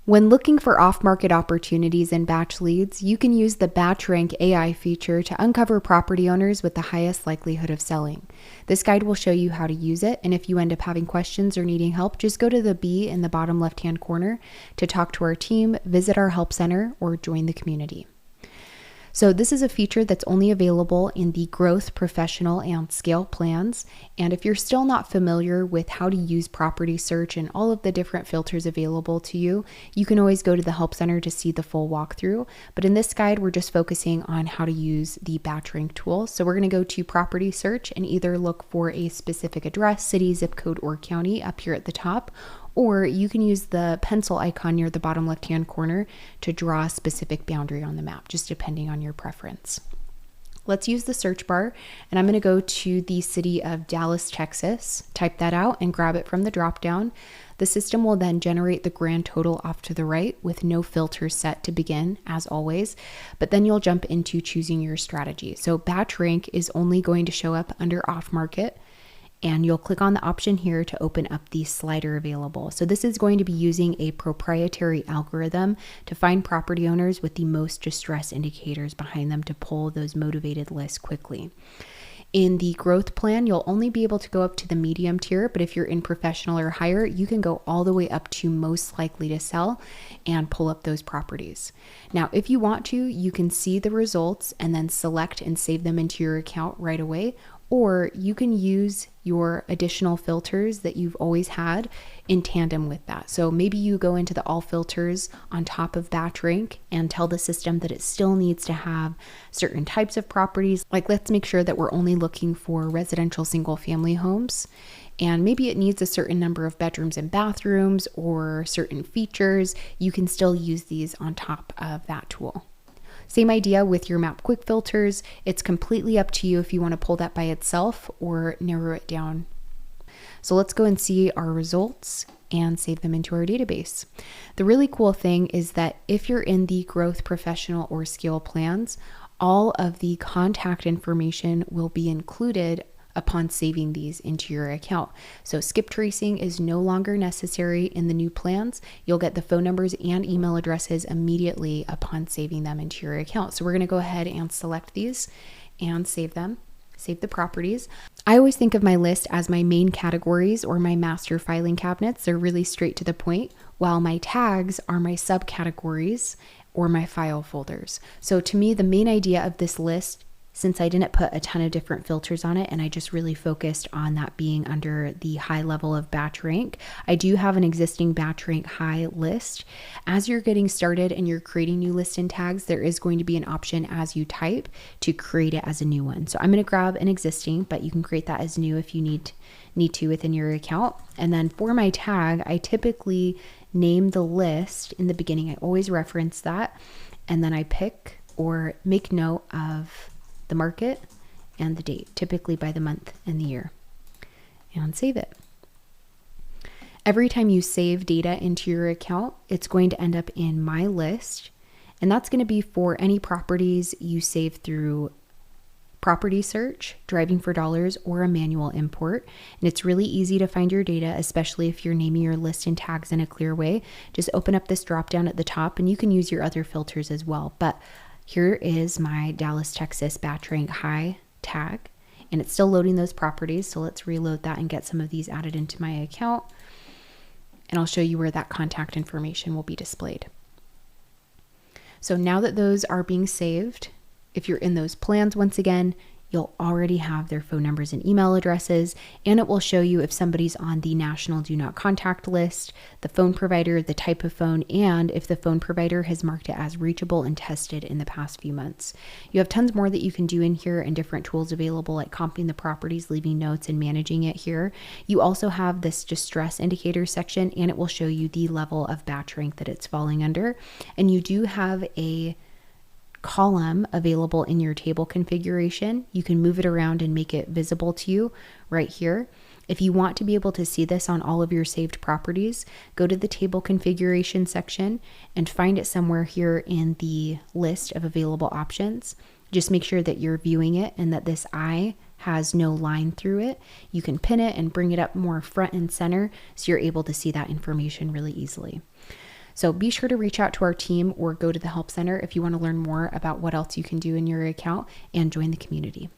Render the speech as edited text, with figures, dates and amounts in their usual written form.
When looking for off-market opportunities in BatchLeads, you can use the BatchRank AI feature to uncover property owners with the highest likelihood of selling. This guide will show you how to use it, and if you end up having questions or needing help, just go to the B in the bottom left-hand corner to talk to our team, visit our help center, or join the community. So this is a feature that's only available in the growth, professional, and scale plans. And if you're still not familiar with how to use property search and all of the different filters available to you, you can always go to the Help Center to see the full walkthrough. But in this guide, we're just focusing on how to use the BatchRank tool. So we're going to go to property search and either look for a specific address, city, zip code, or county up here at the top, or you can use the pencil icon near the bottom left-hand corner to draw a specific boundary on the map, just depending on your preference. Let's use the search bar, and I'm going to go to the city of Dallas, Texas, type that out and grab it from the drop-down. The system will then generate the grand total off to the right with no filters set to begin, as always, but then you'll jump into choosing your strategy. So BatchRank is only going to show up under off-market, and you'll click on the option here to open up the slider available. So this is going to be using a proprietary algorithm to find property owners with the most distress indicators behind them to pull those motivated lists quickly. In the growth plan, you'll only be able to go up to the medium tier, but if you're in professional or higher, you can go all the way up to most likely to sell and pull up those properties. Now, if you want to, you can see the results and then select and save them into your account right away, or you can use your additional filters that you've always had in tandem with that. So maybe you go into the all filters on top of BatchRank and tell the system that it still needs to have certain types of properties. Like, let's make sure that we're only looking for residential single family homes. And maybe it needs a certain number of bedrooms and bathrooms or certain features. You can still use these on top of that tool. Same idea with your map quick filters. It's completely up to you if you want to pull that by itself or narrow it down. So let's go and see our results and save them into our database. The really cool thing is that if you're in the growth, professional, or scale plans, all of the contact information will be included upon saving these into your account. So skip tracing is no longer necessary in the new plans. You'll get the phone numbers and email addresses immediately upon saving them into your account. So we're going to go ahead and select these and save them. Save the properties. I always think of my list as my main categories or my master filing cabinets. They're really straight to the point, while my tags are my subcategories or my file folders. So to me, the main idea of this list, since I didn't put a ton of different filters on it and I just really focused on that being under the high level of BatchRank, I do have an existing BatchRank high list. As you're getting started and you're creating new lists and tags, there is going to be an option as you type to create it as a new one. So I'm going to grab an existing, but you can create that as new if you need to within your account. And then for my tag, I typically name the list in the beginning. I always reference that. And then I pick or make note of the market and the date, typically by the month and the year, and save it. Every time you save data into your account, it's going to end up in my list, and that's going to be for any properties you save through property search, driving for dollars, or a manual import. And it's really easy to find your data, especially if you're naming your list and tags in a clear way. Just open up this drop down at the top and you can use your other filters as well. But here is my Dallas, Texas BatchRank high tag, and it's still loading those properties. So let's reload that and get some of these added into my account. And I'll show you where that contact information will be displayed. So now that those are being saved, if you're in those plans, once again, you'll already have their phone numbers and email addresses, and it will show you if somebody's on the national do not contact list, the phone provider, the type of phone, and if the phone provider has marked it as reachable and tested in the past few months. You have tons more that you can do in here and different tools available, like comping the properties, leaving notes, and managing it here. You also have this distress indicator section, and it will show you the level of BatchRank that it's falling under. And you do have a column available in your table configuration. You can move it around and make it visible to you right here. If you want to be able to see this on all of your saved properties, go to the table configuration section and find it somewhere here in the list of available options. Just make sure that you're viewing it and that this eye has no line through it. You can pin it and bring it up more front and center so you're able to see that information really easily. So be sure to reach out to our team or go to the Help Center if you want to learn more about what else you can do in your account and join the community.